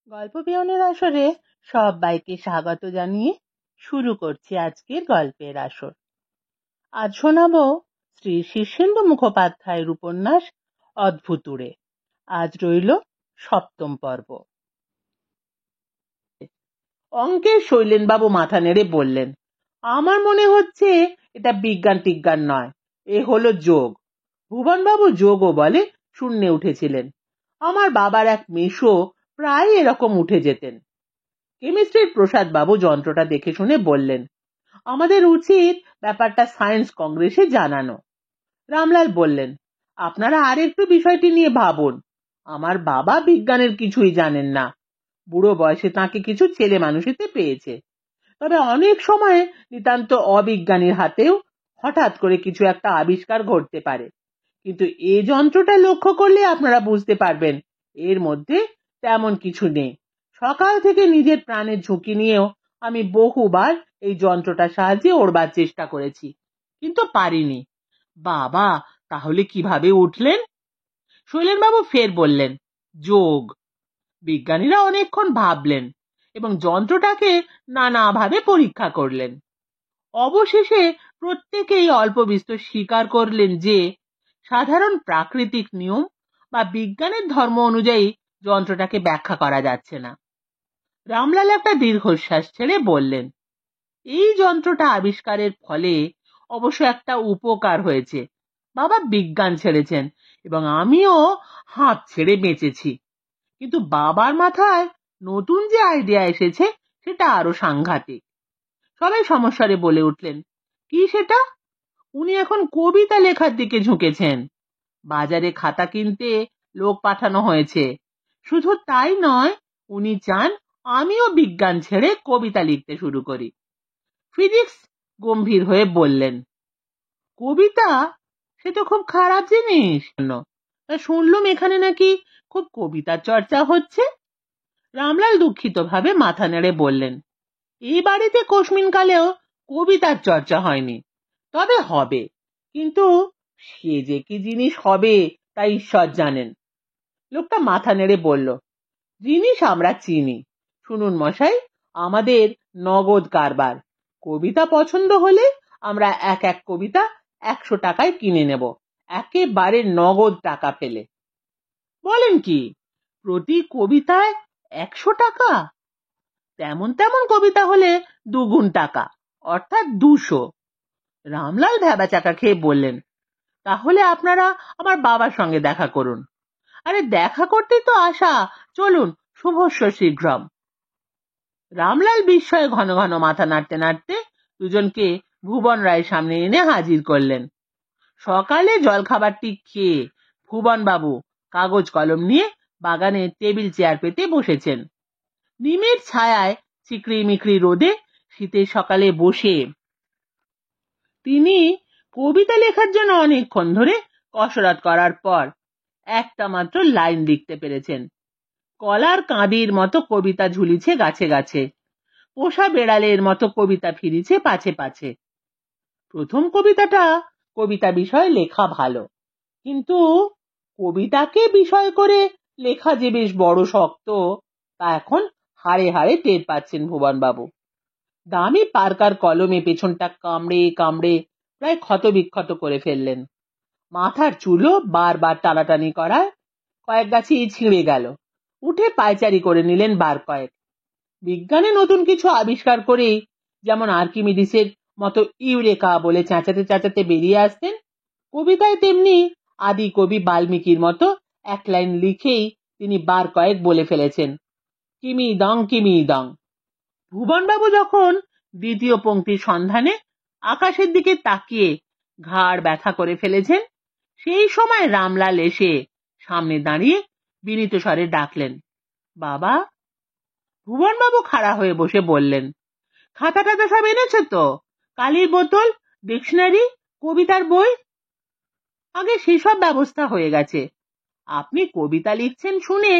গল্প পিয়নের আসরে সবাইকে স্বাগত জানিয়ে শুরু করছি আজকের গল্পের আসর। আজ শোনাবো শ্রী শীর্ষেন্দু মুখোপাধ্যায়ের উপন্যাস অদ্ভুতুড়ে। আজ রইল 7ম পর্ব। অঙ্কের শৈলেনবাবু মাথা নেড়ে বললেন, আমার মনে হচ্ছে এটা বিজ্ঞান টিজ্ঞান নয়, এ হলো যোগ। ভুবনবাবু যোগও বলে শূন্যে উঠেছিলেন। আমার বাবার এক মেশো প্রায় এরকম উঠে যেতেন। কেমিস্ট্রির প্রসাদ বাবু যন্ত্রটা দেখে শুনে বললেন, আমাদের উচিত ব্যাপারটা সায়েন্স কংগ্রেসে জানানো। রামলাল বললেন, আপনারা আর একটু বিষয়টি নিয়ে ভাবুন। আমার বাবা বিজ্ঞানের কিছুই জানেন না। বুড়ো বয়সে তাকে কিছু ছেলে মানুষেতে পেয়েছে, তবে অনেক সময় নিতান্ত অবিজ্ঞানীর হাতেও হঠাৎ করে কিছু একটা আবিষ্কার ঘটতে পারে। কিন্তু এই যন্ত্রটা লক্ষ্য করলে আপনারা বুঝতে পারবেন এর মধ্যে তেমন কিছু নেই। সকাল থেকে নিজের প্রাণের ঝুঁকি নিয়েও আমি বহুবার এই যন্ত্রটার সাহায্যে ওড়বার চেষ্টা করেছি, কিন্তু পারিনি। বাবা, তাহলে কিভাবে উঠলেন? শৈলেনবাবু ফের বললেন, যোগ। বিজ্ঞানীরা অনেকক্ষণ ভাবলেন এবং যন্ত্রটাকে নানাভাবে পরীক্ষা করলেন। অবশেষে প্রত্যেকেই অল্প বিস্তর স্বীকার করলেন যে সাধারণ প্রাকৃতিক নিয়ম বা বিজ্ঞানের ধর্ম অনুযায়ী যন্ত্রটাকে ব্যাখ্যা করা যাচ্ছে না। রামলাল একটা দীর্ঘশ্বাস ছেড়ে বললেন, এই যন্ত্রটা আবিষ্কারের ফলে অবশ্য একটা উপকার হয়েছে। বাবা বিজ্ঞান ছেড়েছেন এবং আমিও হাঁপ ছেড়ে বেঁচেছি। কিন্তু বাবার মাথায় নতুন যে আইডিয়া এসেছে সেটা আরো সাংঘাতিক। সবাই সমস্যারে বলে উঠলেন, কি সেটা? উনি এখন কবিতা লেখার দিকে ঝুঁকেছেন। বাজারে খাতা কিনতে লোক পাঠানো হয়েছে। শুধু তাই নয়, উনি চান আমিও বিজ্ঞান ছেড়ে কবিতা লিখতে শুরু করি। ফিজিক্স গম্ভীর হয়ে বললেন, কবিতা? সে তো খুব খারাপ জিনিস। শুনলুম এখানে নাকি খুব কবিতার চর্চা হচ্ছে। রামলাল দুঃখিত ভাবে মাথা নেড়ে বললেন, এই বাড়িতে কোশমিনকালেও কবিতার চর্চা হয়নি, তবে হবে। কিন্তু সে যে কি জিনিস হবে তা ঈশ্বর জানেন। লোকটা মাথা নেড়ে বলল, জিনিস আমরা চিনি। শুনুন মশাই, আমাদের নগদ কারবার। কবিতা পছন্দ হলে আমরা এক এক কবিতা 100 টাকায় কিনে নেব, একেবারে নগদ টাকা ফেলে। বলেন কি, প্রতি কবিতায় 100 টাকা? তেমন তেমন কবিতা হলে 2 গুণ টাকা, অর্থাৎ 200। রামলাল ভ্যাবাচাকা খেয়ে বললেন, তাহলে আপনারা আমার বাবার সঙ্গে দেখা করুন। আরে দেখা করতেই তো আসা, চলুন শুভস্য শীঘ্রম। রামলাল বিস্ময়ে ঘন ঘন মাথা নাড়তে নাড়তে দুজনকে ভুবন রায়ের সামনে এনে হাজির করলেন। সকালে জলখাবারটি খেয়ে ভুবন বাবু কাগজ কলম নিয়ে বাগানে টেবিল চেয়ার পেতে বসেছেন। নিমের ছায়ায় চিকড়ি মিকড়ি রোদে শীতের সকালে বসে তিনি কবিতা লেখার জন্য অনেকক্ষণ ধরে কসরত করার পর একটা মাত্র লাইন লিখতে পেরেছেন। কলার কাঁদির মতো কবিতা ঝুলিছে গাছে গাছে, পোষা বেড়ালের মতো কবিতা ফিরিছে পাছে পাছে। প্রথম কবিতাটা কবিতা বিষয়ে লেখা ভালো, কিন্তু কবিতাকে বিষয় করে লেখা যে বেশ বড় শক্ত, তা এখন হাড়ে হাড়ে টের পাচ্ছেন ভুবনবাবু। দামি পার্কার কলমে পেছনটা কামড়ে কামড়ে প্রায় ক্ষত বিক্ষত করে ফেললেন। মাথার চুলও বারবার টানাটানি করায় কয়েক গাছি ছিঁড়ে গেল। উঠে পায়চারি করে নিলেন বার কয়েক। বিজ্ঞানে নতুন কিছু আবিষ্কার করেই যেমন আর্কিমিডিসের মতো ইউরেকা বলে চেঁচাতে চেঁচাতে বেরিয়ে আসতেন, কবিতায় তেমনি আদি কবি বাল্মীকির মতো এক লাইন লিখেই তিনি বার কয়েক বলে ফেলেছেন, কিমি দং কিমি দং। ভুবনবাবু যখন দ্বিতীয় পংক্তির সন্ধানে আকাশের দিকে তাকিয়ে ঘাড় ব্যথা করে ফেলেছেন, সেই সময় রামলাল এসে সামনে দাঁড়িয়ে বিনীত স্বরে ডাকলেন, বাবা। ভুবনবাবু খাড়া হয়ে বসে বললেন, খাতা টাতা সব এনেছো তো? কালির বোতল, ডিকশনারি, কবিতার বই? আগে সেসব ব্যবস্থা হয়ে গেছে। আপনি কবিতা লিখছেন শুনে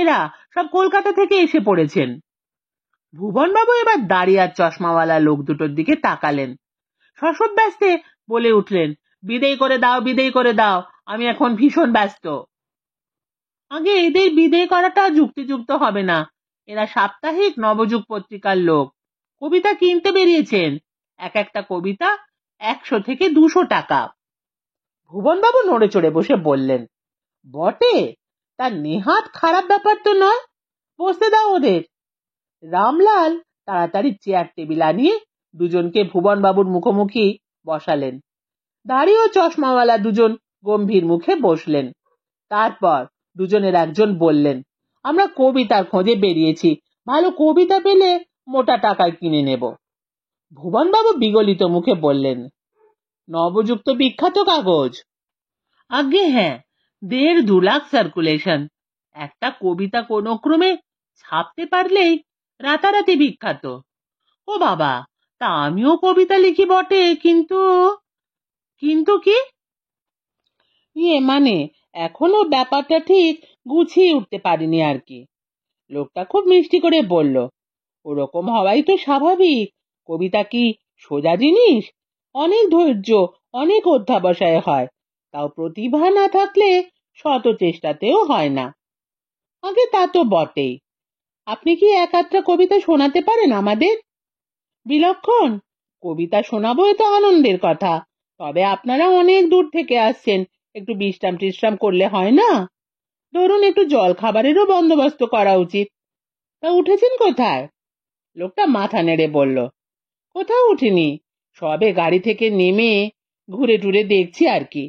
এরা সব কলকাতা থেকে এসে পড়েছেন। ভুবনবাবু এবার দাড়ি আর চশমাওয়ালা লোক দুটোর দিকে তাকালেন। শশব ব্যস্তে বলে উঠলেন, বিদেয় করে দাও, বিদেয় করে দাও, আমি এখন ভীষণ ব্যস্ত। আগে এদের বিদেয় করাটা যুক্তিযুক্ত হবে না, এরা সাপ্তাহিক নবযুগ পত্রিকার লোক। কবিতা কিনতে বেরিয়েছেন। এক একটা কবিতা 100 থেকে 200 টাকা। ভুবনবাবু নড়ে চড়ে বসে বললেন, বটে, তার নেহাত খারাপ ব্যাপার তো নয়। বসতে দাও ওদের। রামলাল তাড়াতাড়ি চেয়ার টেবিল আনিয়ে দুজনকে ভুবনবাবুর মুখোমুখি বসালেন। দাড়ি ও চশমাওয়ালা দুজন গম্ভীর মুখে বসলেন। তারপর দুজনের একজন বললেন, আমরা কবিতার খোঁজে বেরিয়েছি, ভালো কবিতা পেলে মোটা টাকায় কিনে নেব। ভুবনবাবু বিগলিত মুখে বললেন, নবযুক্ত বিখ্যাত কাগজ? আগে হ্যাঁ, 1.5-2 লাখ সার্কুলেশন। একটা কবিতা কোনো ক্রমে ছাপতে পারলেই রাতারাতি বিখ্যাত। ও বাবা, তা আমিও কবিতা লিখি বটে, কিন্তু কিন্তু কি? মানে এখনো ব্যাপারটা ঠিক গুছিয়ে উঠতে পারিনি আর কি। লোকটা খুব মিষ্টি করে বলল, ওরকম হওয়াই তো স্বাভাবিক। কবিতা কি সোজা জিনিস? অনেক ধৈর্য, অনেক অধ্যাবসায় হয়। তাও প্রতিভা না থাকলে শত চেষ্টাতেও হয় না। আগে তা তো বটেই। আপনি কি এক আধটা কবিতা শোনাতে পারেন আমাদের? বিলক্ষণ। কবিতা শোনাবো, তো আনন্দের কথা। তবে আপনারা অনেক দূর থেকে আসছেন, একটু বিশ্রাম টিশ্রাম করলে হয় না? ধরুন, একটু জল খাবারেরও বন্দোবস্ত করা উচিত। তা উঠেছেন কোথায়? লোকটা মাথা নেড়ে বলল, কোথাও উঠিনি, সবে গাড়ি থেকে নেমে ঘুরে টুরে দেখছি আর কি।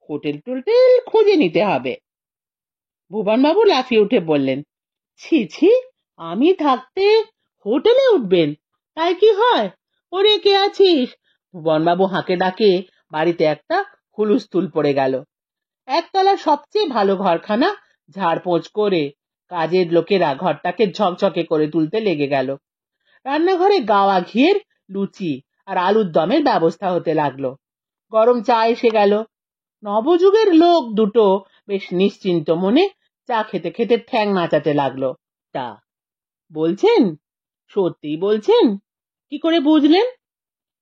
হোটেল টোটেল খুঁজে নিতে হবে। ভুবনবাবু লাফিয়ে উঠে বললেন, ছি ছি, আমি থাকতে হোটেলে উঠবেন? তাই কি হয়? ওরে, কে আছিস? ভুবনবাবু হাঁকে ডাকে বাড়িতে একটা হুলুস্থুল পড়ে গেল। একতলা সবচেয়ে ভালো ঘরখানা ঝাড়পোঁছ করে কাজের লোকেরা ঘরটাকে ঝকঝকে করে তুলতে লেগে গেল। রান্নাঘরে গাওয়া ঘিয়ের লুচি আর আলুর দমের ব্যবস্থা হতে লাগলো। গরম চা এসে গেল। নবযুগের লোক দুটো বেশ নিশ্চিন্ত মনে চা খেতে খেতে ঠ্যাং নাচাতে লাগলো। তা বলছেন? সত্যিই বলছেন? কি করে বুঝলেন?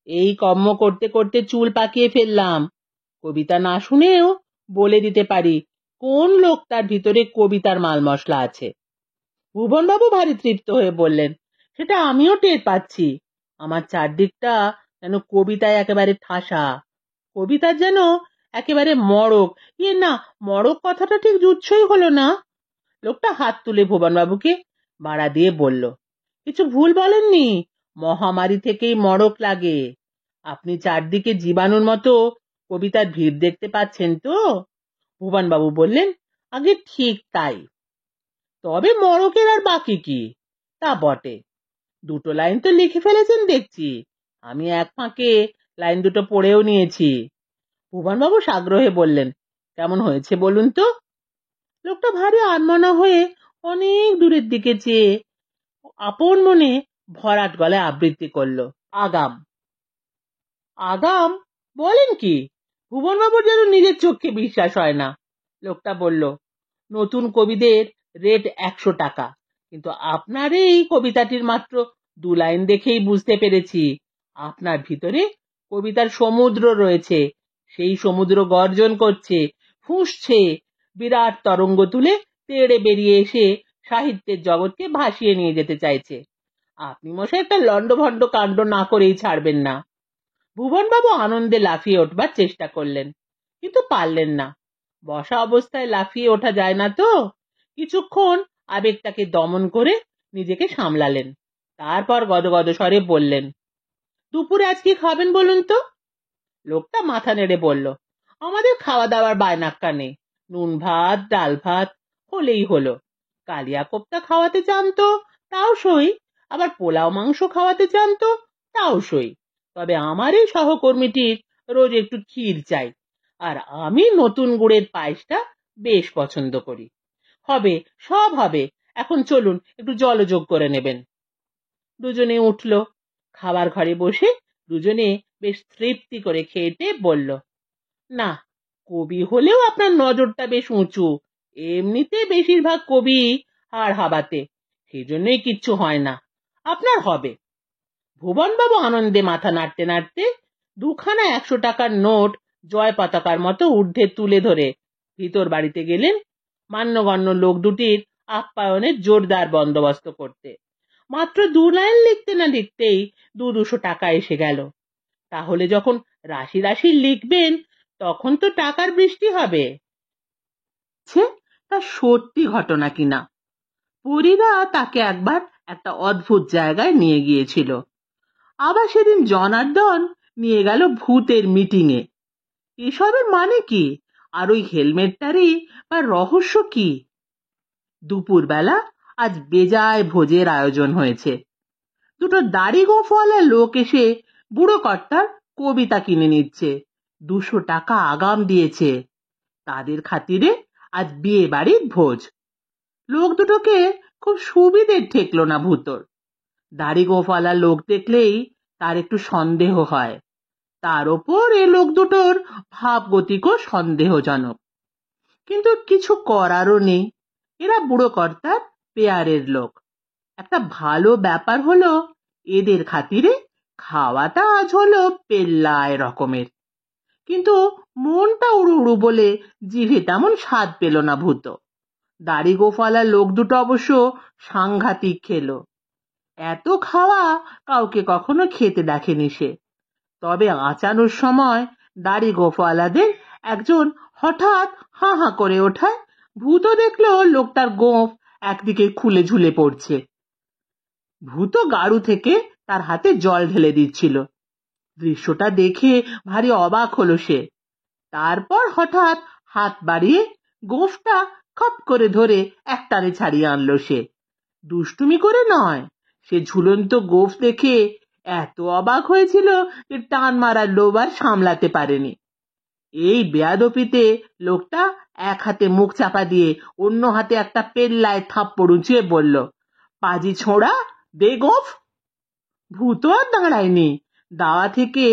এই কর্ম করতে করতে চুল পাকিয়ে ফেললাম। কবিতা না শুনেও বলে দিতে পারি কোন লোকটার ভিতরে কবিতার মাল মশলা আছে। ভুবনবাবু ভারী তৃপ্ত হয়ে বললেন, সেটা আমিও টের পাচ্ছি। আমার চারদিকটা যেন কবিতায় একেবারে ঠাসা। কবিতার যেন একেবারে মড়ক। না, মড়ক কথাটা ঠিক জুৎসই হলো না। লোকটা হাত তুলে ভুবনবাবুকে বাড়া দিয়ে বলল, কিছু ভুল বলেননি। মহামারী থেকেই মড়ক লাগে। আপনি চারদিকে জীবাণুর মতো কবিতার ভিড় দেখতে পাচ্ছেন তো? ভুবনবাবু বললেন, আগে ঠিক তাই। তবে মড়কের আর বাকি কি? তা বটে। 2টো লাইন তো লিখে ফেলেছেন দেখছি। আমি এক ফাঁকে লাইন 2টো পড়েও নিয়েছি। ভুবনবাবু সাগ্রহে বললেন, কেমন হয়েছে বলুন তো? লোকটা ভারী আনমনা হয়ে অনেক দূরের দিকে চেয়ে আপন মনে ভরাট গলায় আবৃত্তি করল, আগাম। আগাম? বলেন কি? ভুবনবাবুর যেন নিজের চোখকে বিশ্বাস হয় না। লোকটা বলল, নতুন কবিদের রেট 100 টাকা, কিন্তু আপনার এই কবিতাটির মাত্র 2 লাইন দেখেই বুঝতে পেরেছি আপনার ভিতরে কবিতার সমুদ্র রয়েছে। সেই সমুদ্র গর্জন করছে, ফুঁসছে, বিরাট তরঙ্গ তুলে তেড়ে বেরিয়ে এসে সাহিত্যের জগৎকে ভাসিয়ে নিয়ে যেতে চাইছে। আপনি মশাই একটা লন্ডভন্ড কাণ্ড না করেই ছাড়বেন না। ভুবনবাবু আনন্দে লাফিয়ে উঠবার চেষ্টা করলেন, কিন্তু পারলেন না। বসা অবস্থায় লাফিয়ে ওঠা যায় না তো। কিছুক্ষণ আবেগটাকে দমন করে নিজেকে সামলালেন। তারপর গদগদ স্বরে বললেন, দুপুরে আজ কি খাবেন বলুন তো? লোকটা মাথা নেড়ে বলল, আমাদের খাওয়া দাওয়ার বায়নাক্কা নেই। নুন ভাত, ডাল ভাত হলেই হলো। কালিয়া কোপ্তা খাওয়াতে চান তো তাও সই, আবার পোলাও মাংস খাওয়াতে চান তো তাও সই। তবে আমার এই সহকর্মীটির রোজ একটু ক্ষীর চাই, আর আমি নতুন গুড়ের পায়েসটা বেশ পছন্দ করি। হবে, সব হবে। এখন চলুন, একটু জলযোগ করে নেবেন। দুজনে উঠল। খাবার ঘরে বসে দুজনে বেশ তৃপ্তি করে খেতে বলল, না, কবি হলেও আপনার নজরটা বেশ উঁচু। এমনিতে বেশিরভাগ কবি হাড় হাবাতে, সেজন্যই কিচ্ছু হয় না। আপনার হবে। ভুবনবাবু আনন্দে মাথা নাড়তে নাড়তে 2খানা 100 টাকার নোট জয় পতাকার মতো ঊর্ধ্বে তুলে ধরে ভিতর বাড়িতে গেলেন। মান্যগণ্য লোক দুটির আপ্যায়নের জোরদার বন্দোবস্ত করতে। মাত্র 2 লাইন লিখতে না লিখতেই 200 টাকা এসে গেল। তাহলে যখন রাশি রাশি লিখবেন তখন তো টাকার বৃষ্টি হবে। তা সত্যি ঘটনা কিনা। পরীরা তাকে একবার একটা অদ্ভুত জায়গায় নিয়ে গিয়েছিল। আবার সেদিন জনার্দন নিয়ে গেল ভূতের মিটিংয়ে। এসবের মানে কি, আর ওই হেলমেটটারই বা রহস্য কি? দুপুরবেলা আজ বেজায় ভোজের আয়োজন হয়েছে। দুটো দাড়ি গোঁফওয়ালা লোক এসে বুড়ো কর্তার কবিতা কিনে নিচ্ছে। 200 টাকা আগাম দিয়েছে। তাদের খাতিরে আজ বিয়ে বাড়ির ভোজ। লোক দুটোকে খুব সুবিধে ঠেকলো না ভূতর। দাড়ি গোঁফওয়ালা লোক দেখলেই তার একটু সন্দেহ হয়। তার ওপর এ লোক দুটোর ভাবগতিকও সন্দেহজনক। কিন্তু কিছু করারও নেই, এরা বুড়ো কর্তার পেয়ারের লোক। একটা ভালো ব্যাপার হলো এদের খাতিরে খাওয়াটা আজ হলো পেল্লায় রকমের। কিন্তু মনটা উড়ু উড়ু বলে জিভে তেমন স্বাদ পেল না ভূত। দাড়ি গোঁফওয়ালা লোক দুটো অবশ্য সাংঘাতিক খেলো। এত খাওয়া কাউকে কখনো খেতে দেখেনি সে। তবে আঁচানোর সময় দাড়ি গোঁফওয়ালাদের একজন হঠাৎ হাঁ হাঁ করে ওঠায় ভূত দেখলো লোকটার গোঁফ একদিকে খুলে ঝুলে পড়ছে। ভূত গাড়ু থেকে তার হাতে জল ঢেলে দিচ্ছিল। দৃশ্যটা দেখে ভারী অবাক হলো সে। তারপর হঠাৎ হাত বাড়িয়ে গোঁফটা খপ করে ধরে একটানে ছাড়িয়ে আনলো সে। দুষ্টুমি করে নয়, সে ঝুলন্ত গোঁফ দেখে এত অবাক হয়েছিল যে টান মারার লোভ আর সামলাতে পারেনি। এই বেয়াদপিতে লোকটা এক হাতে মুখ চাপা দিয়ে অন্য হাতে একটা পেল্লায় থাপ্পড় উঁচিয়ে বলল, পাজি ছোঁড়া, দে গোঁফ। ভূত আর দাঁড়ায়নি, দাওয়া থেকে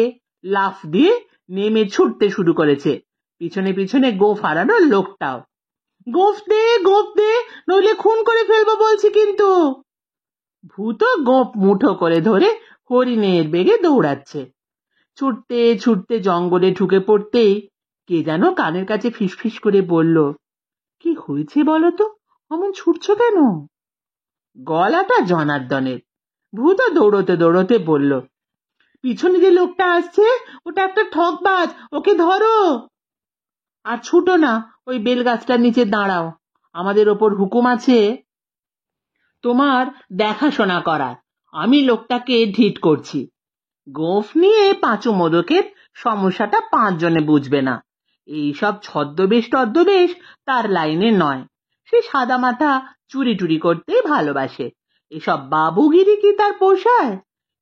লাফ দিয়ে নেমে ছুটতে শুরু করেছে। পিছনে পিছনে গোঁফ হারানো লোকটাও। গোঁফ দে, গোঁফ দে, নইলে খুন করে ফেলবো বলছি কিন্তু। ভূত গোঁফ মুঠো করে ধরে হরিণের বেগে দৌড়াচ্ছে। ছুটতে ছুটতে জঙ্গলে ঢুকে পড়তেই কে যেন কানের কাছে ফিসফিস করে বলল, কি হয়েছে বলো তো, অমন ছুটছো কেন? গলাটা জনার্দনের। ভূত দৌড়তে দৌড়তে বলল, পিছনে যে লোকটা আসছে ওটা একটা ঠকবাজ, ওকে ধরো। আর ছুটো না, ওই বেলগাছটার নিচে দাঁড়াও। আমাদের ওপর হুকুম আছে তোমার দেখাশোনা করার। আমি লোকটাকে ঢিট করছি। গোঁফ নিয়ে পাঁচু মোদকের সমস্যাটা 5 জনে বুঝবে না। এইসব ছদ্মবেশ টদ্মবেশ তার লাইনে নয়। সে সাদা মাথা চুরি টুরি করতেই ভালোবাসে। এসব বাবুগিরি কি তার পোষায়?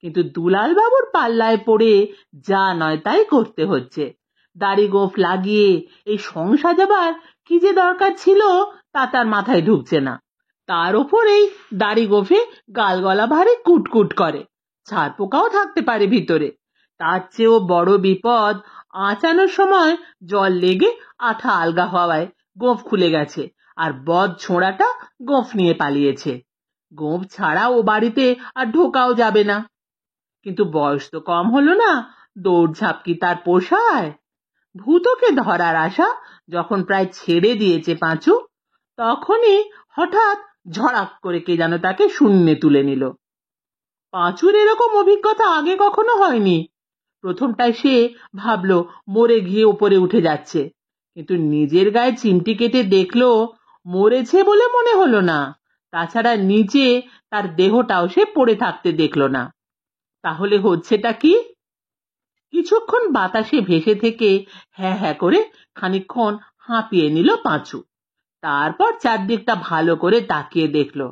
কিন্তু দুলাল বাবুর পাল্লায় পড়ে যা নয় তাই করতে হচ্ছে। দাড়ি গোঁফ লাগিয়ে এই সংসার যাবার কি যে দরকার ছিল তা তার মাথায় ঢুকছে না। তার ওপর এই দাড়ি গোঁফে গাল গলা ভারী কুটকুট করে, ছাড় পোকাও থাকতে পারে ভিতরে। তার চেয়েও বড় বিপদ, আঁচানোর সময় জল লেগে আঠা আলগা হওয়ায় গোঁফ খুলে গেছে, আর বদ ছোঁড়াটা গোঁফ নিয়ে পালিয়েছে। গোঁফ ছাড়া ও বাড়িতে আর ঢোকাও যাবে না। কিন্তু বয়স তো কম হলো না, দৌড়ঝাঁপ কি তার পোষায়? ভূতকে ধরার আশা যখন প্রায় ছেড়ে দিয়েছে পাঁচু, তখনই হঠাৎ ঝড়াক করে কে যেন তাকে শূন্যে তুলে নিল। পাঁচুর এরকম অভিজ্ঞতা আগে কখনো হয়নি। প্রথমটায় সে ভাবলো মরে গিয়ে উপরে উঠে যাচ্ছে, কিন্তু নিজের গায়ে চিমটি কেটে দেখলো মরেছে বলে মনে হলো না। তাছাড়া নিচে তার দেহটাও সে পড়ে থাকতে দেখলো না। তাহলে হচ্ছেটা কি? কিছুক্ষণ বাতাসে ভেসে থেকে হ্যাঁ হ্যাঁ করে খানিকক্ষণ হাঁপিয়ে নিল পাঁচু। তারপর চারদিকটা ভালো করে তাকিয়ে দেখলো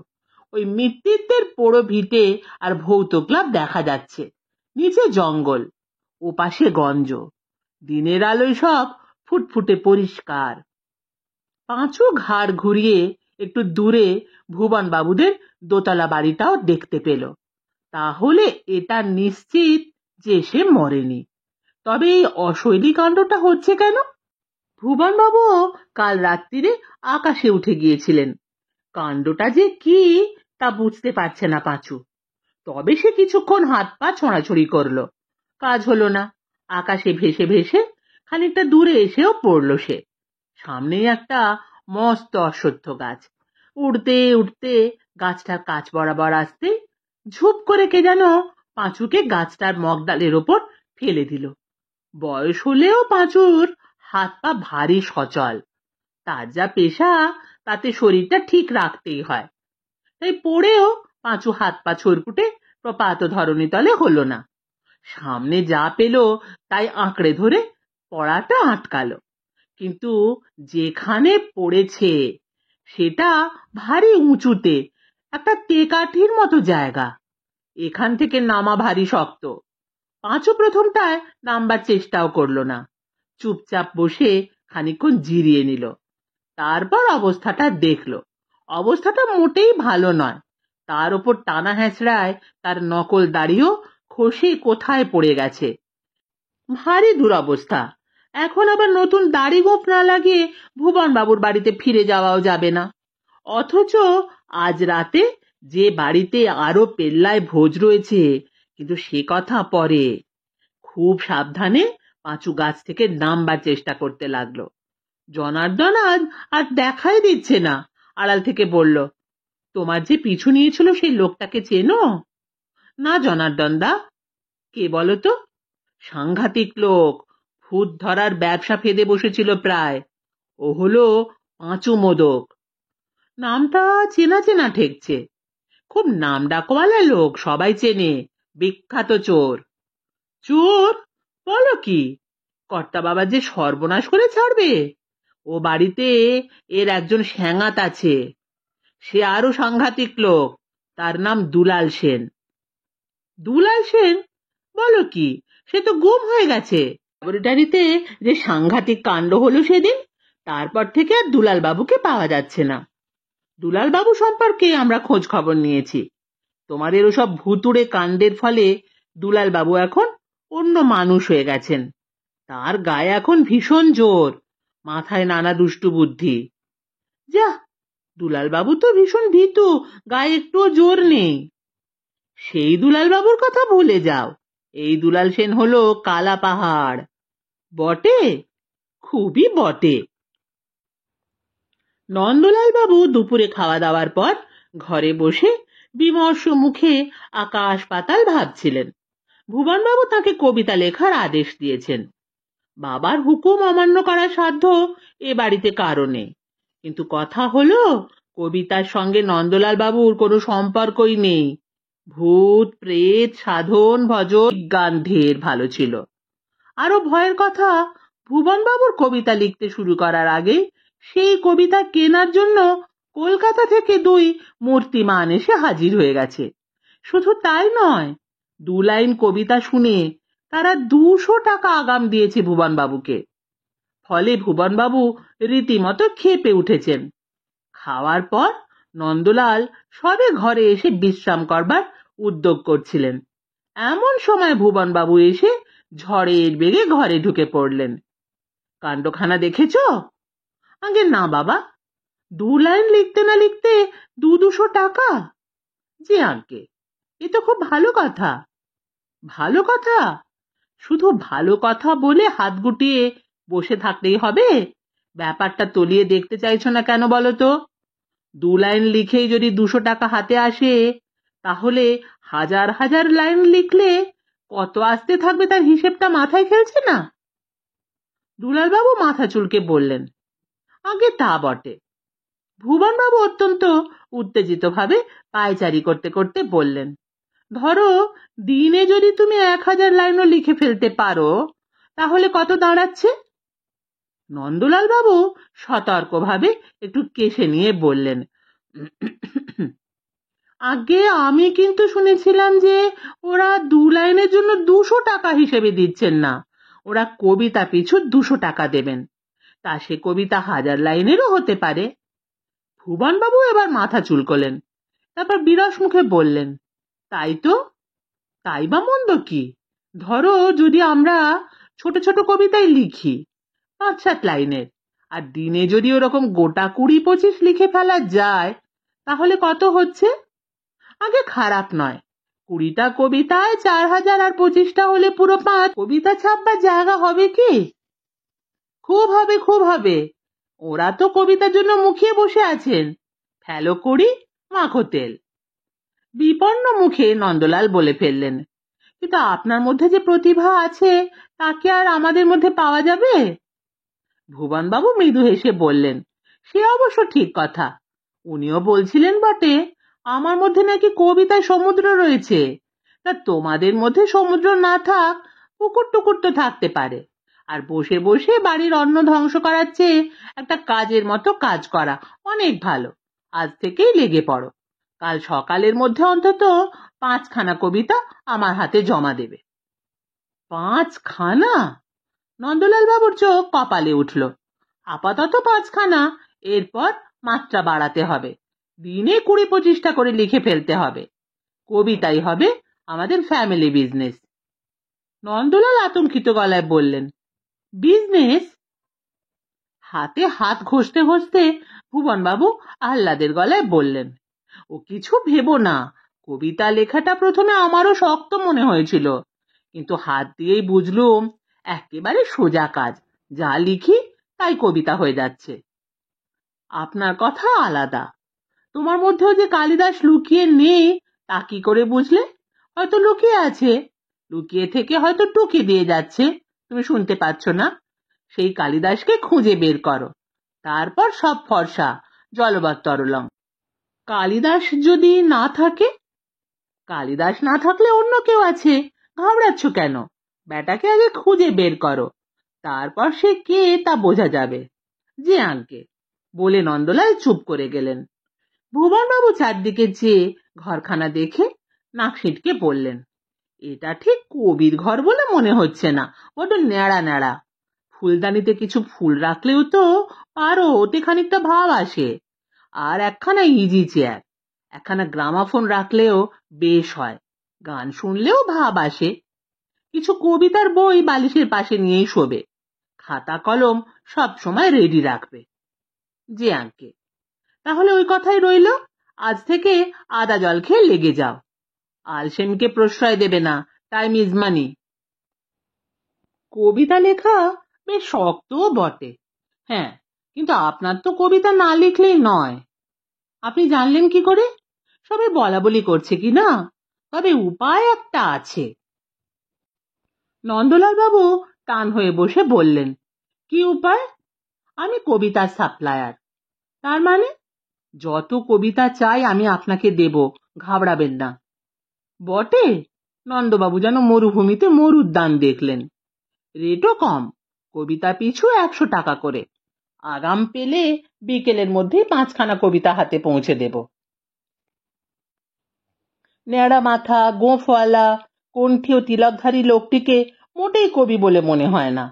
ওই মৃত্যুদের পোড়ো ভিটে আর ভৌত ক্লাব দেখা যাচ্ছে। নিচে জঙ্গল, ওপাশে গঞ্জ, দিনের আলোয় সব ফুটফুটে পরিষ্কার। পাঁচু ঘাড় ঘুরিয়ে একটু দূরে ভুবন বাবুদের দোতলা বাড়িটাও দেখতে পেল। তাহলে এটা নিশ্চিত যে সে মরেনি। তবে এই অশৈলী কাণ্ডটা হচ্ছে কেন? ভুবন বাবু কাল রাত্রিরে আকাশে উঠে গিয়েছিলেন। কাণ্ডটা যে কি তা বুঝতে পারছে না পাঁচু। তবে সে কিছুক্ষণ হাত পা ছোঁড়াছুড়ি করলো, কাজ হলো না। আকাশে ভেসে ভেসে খানিকটা দূরে এসেও পড়ল সে। সামনেই একটা মস্ত অশ্বত্থ গাছ, উড়তে উড়তে গাছটার কাছ বরাবর আসতে ঝুপ করে কে যেন পাঁচুকে গাছটার মগডালের ওপর ফেলে দিল। বয়স হলেও পাঁচুর হাত পা ভারী সচল, তার যা পেশা তাতে শরীরটা ঠিক রাখতেই হয়। তাই পড়েও পাঁচু হাত পা ছড়কুটে প্রপাত ধরণী তলে হলো না। সামনে যা পেল তাই আঁকড়ে ধরে পড়াটা আটকালো, কিন্তু যেখানে পড়েছে সেটা ভারী উঁচুতে, একটা তেকাঠির মতো জায়গা। এখান থেকে নামা ভারী শক্ত। পাঁচু প্রথমটায় নামবার চেষ্টাও করলো না, চুপচাপ বসে খানিকক্ষণ জিরিয়ে নিল। তারপর অবস্থাটা দেখলো। অবস্থাটা মোটেই ভালো নয়। তার ওপর টানা হ্যাঁচড়ায় তার নকল দাড়িও খসে কোথায় পড়ে গেছে। ভারী দুরবস্থা। এখন আবার নতুন দাড়ি গোঁফ না লাগিয়ে ভুবন বাবুর বাড়িতে ফিরে যাওয়াও যাবে না। অথচ আজ রাতে যে বাড়িতে আরো পেল্লায় ভোজ রয়েছে, কিন্তু সে কথা পরে। খুব সাবধানে পাঁচু গাছ থেকে নামবার চেষ্টা করতে লাগলো। জনার্দন আজ আর দেখাই দিচ্ছে না। আড়াল থেকে বলল, তোমার যে পিছু নিয়েছিল সেই লোকটাকে চেনো? না জনার্দন দা। কে বলো তো? সাংঘাতিক লোক, ভূত ধরার ব্যবসা ফেদে বসেছিল প্রায়। ও হলো পাঁচু মোদক। নামটা চেনা চেনা ঠেকছে। খুব নাম ডাকওয়ালা লোক, সবাই চেনে, বিখ্যাত চোর। চোর? বলো কি? কর্তা বাবা যে সর্বনাশ করে ছাড়বে। ও বাড়িতে এর একজন স্যাঙাত আছে, সে আরো সাংঘাতিক লোক। তার নাম দুলাল সেন। দুলাল সেন? বলো কি? সে তো গুম হয়ে গেছে। ল্যাবরেটরিতে যে সাংঘাতিক কাণ্ড হলো সেদিন, তারপর থেকে আর দুলাল বাবুকে পাওয়া যাচ্ছে না। দুলাল বাবু সম্পর্কে আমরা খোঁজ খবর নিয়েছি। তোমাদের ওসব ভুতুড়ে কাণ্ডের ফলে দুলাল বাবু এখন অন্য মানুষ হয়ে গেছেন। তার গায়ে এখন ভীষণ জোর, মাথায় নানা দুষ্টু বুদ্ধি। যা, দুলাল বাবু তো ভীষণ ভীতু, গায়ে একটুও জোর নেই। সেই দুলাল বাবুর কথা ভুলে যাও। এই দুলাল সেন হলো কালা পাহাড়। বটে, খুবই বটে। নন্দলাল বাবু দুপুরে খাওয়া দাওয়ার পর ঘরে বসে বিমর্ষ মুখে আকাশ পাতাল ভাবছিলেন। ভুবনবাবু তাকে কবিতা লেখার আদেশ দিয়েছেন। বাবার হুকুম অমান্য করার সাধ্য এ বাড়িতে কারো নেই। কিন্তু কথা হলো, কবিতার সঙ্গে নন্দলাল বাবুর কোনো সম্পর্কই নেই। ভূত প্রেত সাধন ভজন বিজ্ঞান ঢের ভালো ছিল। আরো ভয়ের কথা, ভুবনবাবুর কবিতা লিখতে শুরু করার আগে সেই কবিতা কেনার জন্য কলকাতা থেকে 2 মূর্তিমান এসে হাজির হয়ে গেছে। শুধু তাই নয়, 2 লাইন কবিতা শুনে তারা 200 টাকা আগাম দিয়েছে ভুবনবাবুকে। ফলে ভুবনবাবু রীতিমতো ক্ষেপে উঠেছেন। খাওয়ার পর নন্দলাল সবে ঘরে এসে বিশ্রাম করবার উদ্যোগ করছিলেন। এমন সময় ভুবনবাবু এসে ঝড়ের বেগে ঘরে ঢুকে পড়লেন। কাণ্ডখানা দেখেছ? আগে না বাবা, 2 লাইন লিখতে না লিখতে 200 টাকা? জি আজ্ঞে, এ তো খুব ভালো কথা। ভালো কথা? শুধু ভালো কথা বলে হাত গুটিয়ে বসে থাকলেই হবে? ব্যাপারটা তলিয়ে দেখতে চাইছো না কেন বলো তো? 2 লাইন লিখেই যদি 200 টাকা হাতে আসে, তাহলে হাজার হাজার লাইন লিখলে কত আসতে থাকবে তার হিসেবটা মাথায় খেলছে না? দুলালবাবু মাথা চুলকে বললেন, আগে তা বটে। ভুবনবাবু অত্যন্ত উত্তেজিত ভাবে পায়চারি করতে করতে বললেন, ধরো দিনে যদি তুমি 1000 লাইনও লিখে ফেলতে পারো, তাহলে কত দাঁড়াচ্ছে? নন্দলাল বাবু সতর্কভাবে একটু কেশে নিয়ে বললেন, আগে আমি কিন্তু শুনেছিলাম যে ওরা 2 লাইনের জন্য 200 টাকা হিসেবে দিচ্ছেন না, ওরা কবিতা পিছু 200 টাকা দেবেন। তা সে কবিতা 1000 লাইনেরও হতে পারে। ভুবনবাবু এবার মাথা চুলকলেন, তারপর বিরস মুখে বললেন, তাই তো, তাই বা মন্দ কি? ধরো যদি আমরা ছোট ছোট কবিতাই লিখি 5-7 লাইনের, আর দিনে যদি ওরকম গোটা 20-25 লিখে ফেলা যায়, তাহলে কত হচ্ছে? আগে খারাপ নয়। 20টা কবিতায় 4000 আর 25টা হলে পুরো 5। কবিতা ছাপবার জায়গা হবে কি? খুব হবে, খুব হবে। ওরা তো কবিতার জন্য মুখিয়ে বসে আছেন। হ্যালো করি, মাখো তেল। বিপন্ন মুখে নন্দলাল বলে ফেললেন, কিন্তু আপনার মধ্যে যে প্রতিভা আছে তা কি আর আমাদের মধ্যে পাওয়া যাবে? ভুবনবাবু মৃদু হেসে বললেন, সে অবশ্য ঠিক কথা। উনিও বলছিলেন বটে, আমার মধ্যে নাকি কবিতায় সমুদ্র রয়েছে। তা তোমাদের মধ্যে সমুদ্র না থাক, পুকুর টুকুর তো থাকতে পারে। আর বসে বসে বাড়ির অন্ন ধ্বংস করার চেয়ে একটা কাজের মতো কাজ করা অনেক ভালো। আজ থেকেই লেগে পড়ো। কাল সকালের মধ্যে অন্তত 5খানা কবিতা আমার হাতে জমা দেবে। 5খানা? নন্দলাল বাবুর চোখ কপালে উঠল। আপাতত 5খানা, এরপর মাত্রা বাড়াতে হবে। দিনে 20-25টা করে লিখে ফেলতে হবে। কবিতাই হবে আমাদের ফ্যামিলি বিজনেস। নন্দলাল আতঙ্কিত গলায় বললেন, বিজনেস? হাতে হাত ঘষতে ঘষতে ভুবনবাবু আহ্লাদের গলায় বললেন, ও কিছু ভেবো না। কবিতা লেখাটা প্রথমে আমারও শক্ত মনে হয়েছিল, কিন্তু হাত দিয়েই বুঝলুম একেবারে সোজা কাজ। যা লিখি তাই কবিতা হয়ে যাচ্ছে। আপনার কথা আলাদা। তোমার মধ্যেও যে কালিদাস লুকিয়ে নেই তা কি করে বুঝলে? হয়তো লুকিয়ে আছে, লুকিয়ে থেকে হয়তো টুকি দিয়ে যাচ্ছে, তুমি শুনতে পাচ্ছ না। সেই কালিদাসকে খুঁজে বের করো, তারপর সব ফর্সা জলবৎ তরলং। কালিদাস যদি না থাকে? কালিদাস না থাকলে অন্য কেউ আছে, ঘাবড়াচ্ছ কেন? বেটাকে আগে খুঁজে বের করো, তারপর সে কে তা বোঝা যাবে। যে আঙ্কে, বলে নন্দলাল চুপ করে গেলেন। ভুবনবাবু চারদিকে চেয়ে ঘরখানা দেখে নাক সিটকে বললেন, এটা ঠিক কবির ঘর বলে মনে হচ্ছে না, বড্ড ন্যাড়া ন্যাড়া। ফুলদানিতে কিছু ফুল রাখলেও তো পারো, ওতে খানিকটা ভাব আসে। আর একখানা ইজি চেয়ার, একখানা গ্রামাফোন রাখলেও বেশ হয়, গান শুনলেও ভাব আসে। কিছু কবিতার বই বালিশের পাশে নিয়েই শোবে, খাতা কলম সব সময় রেডি রাখবে। যে আঙ্কে, তাহলে ওই কথাই রইল, আজ থেকে আদা জল খেয়ে লেগে যাও। আলসেমিকে প্রশ্রয় দেবে না, টাইম ইজ মানি। কবিতা লেখা বেশ শক্তও বটে। হ্যাঁ, কিন্তু আপনার তো কবিতা না লিখলেই নয়। আপনি জানলেন কি করে? সবাই বলা বলি করছে কি না, তবে উপায় একটা আছে। নন্দলাল বাবু টান হয়ে বসে বললেন, কি উপায়? আমি কবিতার সাপ্লায়ার। তার মানে? যত কবিতা চাই আমি আপনাকে দেব, ঘাবড়াবেন না। বটে? নন্দবাবু যেন মরুভূমিতে মরুর দান দেখলেন। রেটও কম, কবিতা পিছু 100 টাকা করে। আগাম পেলে বিকেলের মধ্যেই 5খানা কবিতা হাতে পৌঁছে দেব। ন্যাড়া মাথা, গোঁফওয়ালা, কণ্ঠী ও তিলকধারী লোকটিকে মোটেই কবি বলে মনে হয় না,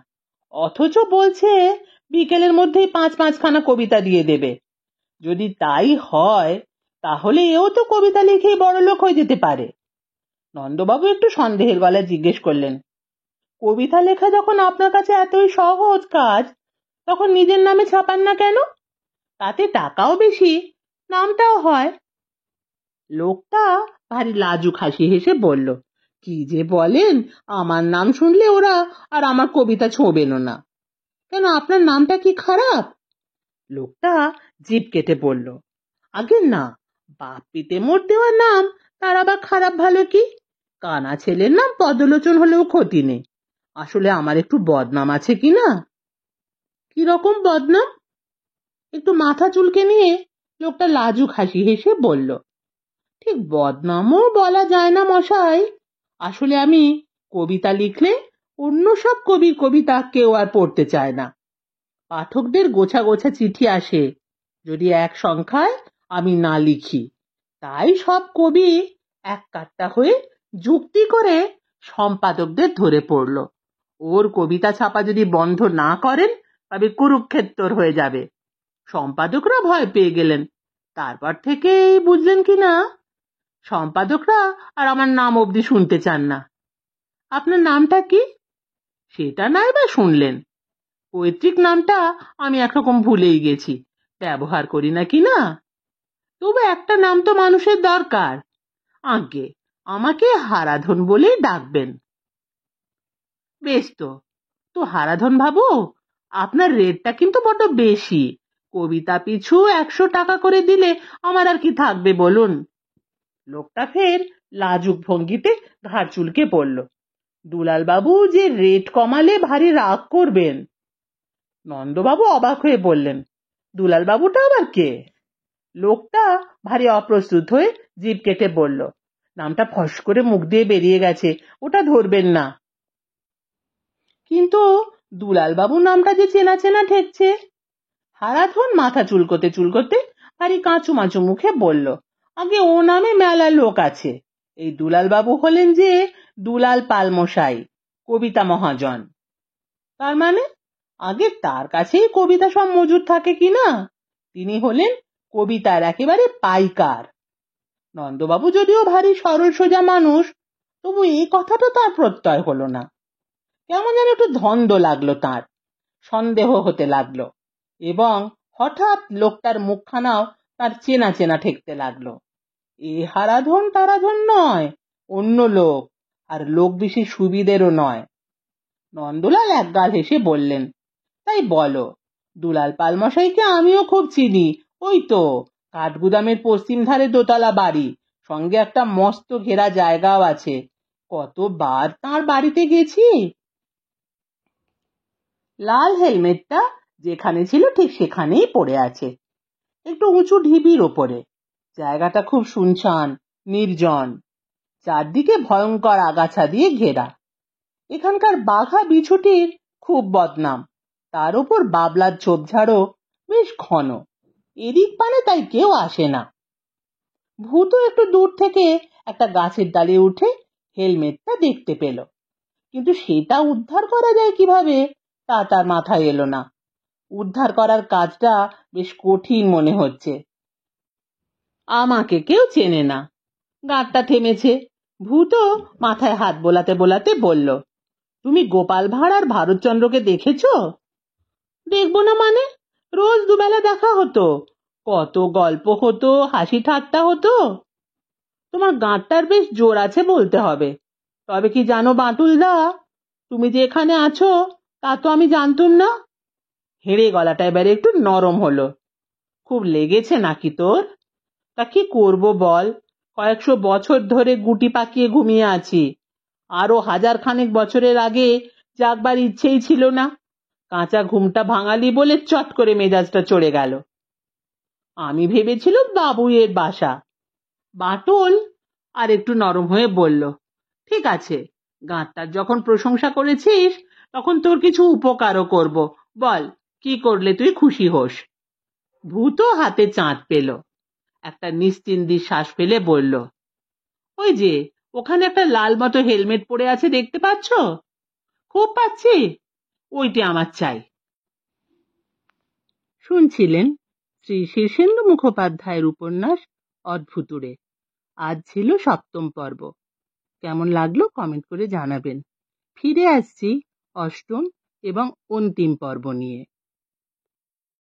অথচ বলছে বিকেলের মধ্যেই 5খানা কবিতা দিয়ে দেবে। যদি তাই হয়, তাহলে এও তো কবিতা লিখেই বড়লোক হয়ে যেতে পারে। নন্দবাবু একটু সন্দেহের গলায় জিজ্ঞেস করলেন, কবিতা লেখা যখন আপনার কাছে এতই সহজ কাজ, তখন নিজের নামে ছাপান না কেন? তাতে টাকাও বেশি, নামটাও হয়। লোকটা ভারী লাজুক হাসি হেসে বলল, কি যে বলেন, আমার নাম শুনলে ওরা আর আমার কবিতা ছোঁবেন না। কেন, আপনার নামটা কি খারাপ? লোকটা জিভ কেটে বলল, আগে না, বাপ পিতে মোর দেওয়া নাম, তার আবার খারাপ ভালো কি? কানা ছেলের নাম পদলোচন হলেও ক্ষতি নেই। আসলে আমার একটু বদনাম আছে কি না। কিরকম বদনাম? একটু মাথা চুলকে নিয়ে লোকটা লাজুক হাসি হেসে বলল, ঠিক বদনামও বলা যায় না মশাই। আসলে আমি কবিতা লিখলে অন্য সব কবির কবিতা কেউ আর পড়তে চায় না। পাঠকদের গোছা গোছা চিঠি আসে যদি এক সংখ্যায় আমি না লিখি। তাই সব কবি এক কাট্টা হয়ে যুক্তি করে সম্পাদকদের ধরে পড়ল। ওর কবিতা ছাপা যদি বন্ধ না করেন, তবে কুরুক্ষেত্র হয়ে যাবে। সম্পাদকরা ভয় পেয়ে গেলেন। তারপর থেকেই বুঝলেন কি না, সম্পাদকরা আর আমার নাম অবধি শুনতে চান না। আপনার নামটা কি? সেটা নাই বা শুনলেন। পৈতৃক নামটা আমি একরকম ভুলেই গেছি, ব্যবহার করি না কি না। তবু একটা নাম তো মানুষের দরকার। আজ্ঞে, আমাকে হারাধন বলেই ডাকবেন। বেশ তো, তো হারাধন বাবু, আপনার রেটটা কিন্তু বড্ড বেশি, কবিতা পিছু 100 টাকা করে দিলে আমার আর কি থাকবে বলুন। লোকটা ফের লাজুক ভঙ্গিতে ঘাড় চুলকে পড়ল। দুলালবাবু যে রেট কমালে ভারী রাগ করবেন। নন্দবাবু অবাক হয়ে বললেন, দুলালবাবুটা আবার কে? লোকটা ভারী অপ্রস্তুত হয়ে জিভ কেটে বলল, নামটা ফস করে মুখ দিয়ে বেরিয়ে গেছে, ওটা ধরবেন না। কিন্তু দুলালবাবু নামটা যে চেনা চেনা ঠেকছে। হারাধন মাথা চুলকোতে চুলকোতে ভারী কাঁচু মাচু মুখে বলল, আগে ও নামে মেলা লোক আছে। এই দুলালবাবু হলেন যে দুলাল পালমশাই, কবিতা মহাজন। তার মানে আগে তার কাছেই কবিতা সব মজুদ থাকে কিনা? তিনি হলেন কবিতার একেবারে পাইকার। নন্দবাবু যদিও ভারী সরল সোজা মানুষ, তবু এই কথাটা তার প্রত্যয় হলো না। কেমন যেন একটু ধন্দ লাগলো তার, সন্দেহ হতে লাগলো, এবং হঠাৎ লোকটার মুখখানাও তার চেনা চেনা ঠেকতে লাগলো। এ হারাধন তারাধন নয়, অন্য লোক, আর লোক বেশি সুবিধেরও নয়। নন্দলাল একগাল হেসে বললেন, তাই বলো, দুলাল পালমশাইকে আমিও খুব চিনি। ওই তো কাঠগুদামের পশ্চিম ধারে দোতলা বাড়ি, সঙ্গে একটা মস্ত ঘেরা জায়গাও আছে। কতবার তার বাড়িতে গেছি। লাল হেলমেটটা যেখানে ছিল ঠিক সেখানেই পড়ে আছে, একটু উঁচু ঢিবির ওপরে। জায়গাটা খুব শুনশান, নির্জন, চারদিকে ভয়ঙ্কর আগাছা দিয়ে ঘেরা। এখানকার বাঘা বিছুটির খুব বদনাম, তার উপর বাবলার ঝোপঝাড়ও বেশ ঘন। এদিক পানে তাই কেউ আসে না। ভূত একটু দূর থেকে একটা গাছের ডালে উঠে হেলমেটটা দেখতে পেল, কিন্তু সেটা উদ্ধার করা যায় কিভাবে তা তার মাথায় এলো না। উদ্ধার করার কাজটা বেশ কঠিন মনে হচ্ছে। আমাকে কেউ চেনে না। গাঁটটা থেমেছে। ভূত মাথায় হাত বোলাতে বোলাতে বলল, তুমি গোপাল ভাঁড় আর ভারতচন্দ্রকে দেখেছো? দেখবো না মানে, রোজ দুবেলা দেখা হতো, কত গল্প হতো, হাসি ঠাট্টা হতো। তোমার গাঁটটার বেশ জোর আছে বলতে হবে। তবে কি জানো বাঁটুলদা, তুমি যে এখানে আছো তা তো আমি জানতুম না। হেঁড়ে গলাটা এবারে একটু নরম হলো। খুব লেগেছে নাকি তোর? তা কি করবো বল, কয়েকশো বছর ধরে গুটি পাকিয়ে ঘুমিয়ে আছি। আরো 1000 খানেক বছরের আগে জাগবার ইচ্ছেই ছিল না। কাঁচা ঘুমটা ভাঙালি বলে চট করে মেজাজটা চড়ে গেল। আমি ভেবেছিলাম বাবুইয়ের বাসা। বাটুল আর একটু নরম হয়ে বলল, ঠিক আছে, গাঁটটার যখন প্রশংসা করেছিস তখন তোর কিছু উপকারও করব। বল, কি করলে তুই খুশি হোস? ভূত হাতে চাঁদ পেল, একটা নিশ্চিন্দির শ্বাস ফেলে বলল, ওই যে ওখানে একটা লাল মতো হেলমেট পরে আছে, দেখতে পাচ্ছ? খুব পাচ্ছি, ওইটি আমার চাই। শুনছিলেন শ্রী শীর্ষেন্দু মুখোপাধ্যায়ের উপন্যাস অদ্ভুতুড়ে। আজ ছিল 7ম পর্ব। কেমন লাগলো কমেন্ট করে জানাবেন। ফিরে আসছি 8ম এবং অন্তিম পর্ব নিয়ে।